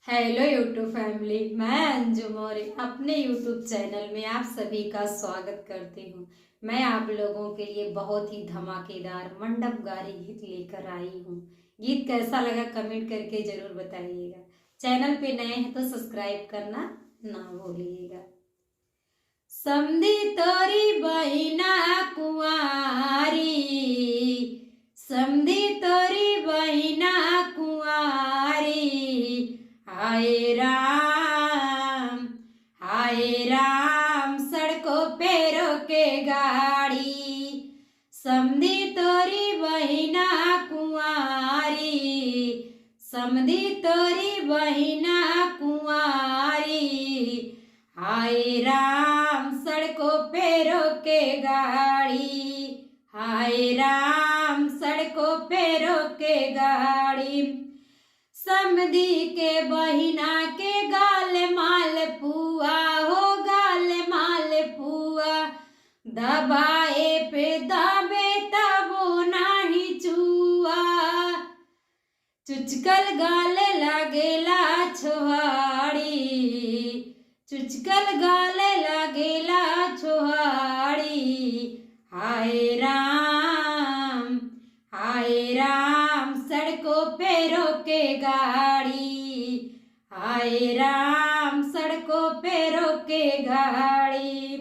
Hello YouTube family, मैं अंजू मौर्य अपने YouTube channel में आप सभी का स्वागत करती हूँ। मैं आप लोगों के लिए बहुत ही धमाकेदार मंडप गारी गीत लेकर आई हूँ। गीत कैसा लगा कमेंट करके जरूर बताइएगा। चैनल पे नए हैं तो सब्सक्राइब करना ना भूलिएगा। समधी तोरी बहिना कुंवारी, समधी तोरी बहिना कुंवारी, हाय राम सड़कों पे रोके गाड़ी। समधी तोरी बहिना कुंवारी, समधी तोरी बहिना कुंवारी, हाय राम सड़कों पे रोके गाड़ी, हाय राम सड़कों पे रोके गाड़ी। समधी के बहिना के गाल माल पुआ हो, गाल माल पुआ, दबाए पे दबे तबो नाही चुआ, चुचकल गाल लगेला छोहाड़ी, चुचकल गाल लगेला छोहाड़ी, हाय राम सड़कों पे रोके गाड़ी, हाय राम सड़कों पे रोके गाड़ी।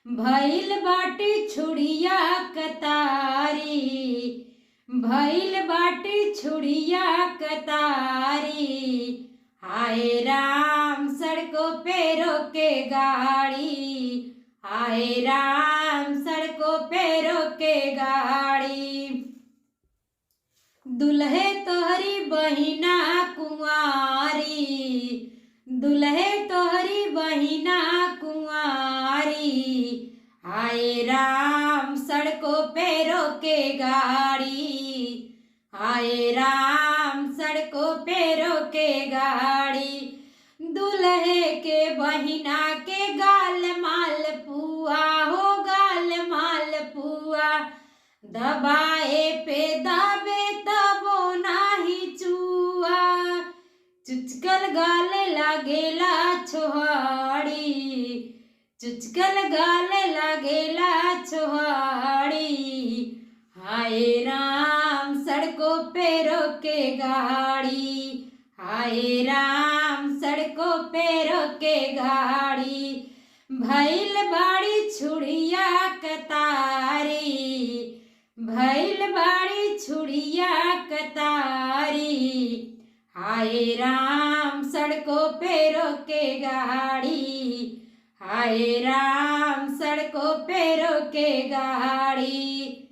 भइल बाटी छुड़िया कतारी, भइल बाटी छुड़िया कतारी, हाय राम सड़कों पे रोके गाड़ी, हाय राम सड़कों पे रोके गाड़ी। दुल्हे तोहरी बहिना कुंवारी, दुल्हे तोहरी बहिना कुंवारी, हाय राम सड़कों पे रोके गाड़ी, हाय राम सड़कों पे रोके गाड़ी। दुल्हे के बहिना के गाल माल पुआ हो, गाल माल पुआ, दबाए पे दबे तबो नाही चुआ, चुचकल गाल लगेला छोहाड़ी, चुचकल गाल लगेला छोहाड़ी, हाय राम सड़कों पे रोके गाड़ी, हाय राम सड़कों पे रोके गाड़ी। भइल बाड़ी छुड़िया कतारी, भइल बाड़ी छुड़िया कतारी, हाय राम सड़कों पे रोके गाड़ी, हाय राम सड़कों पे रोके गाड़ी।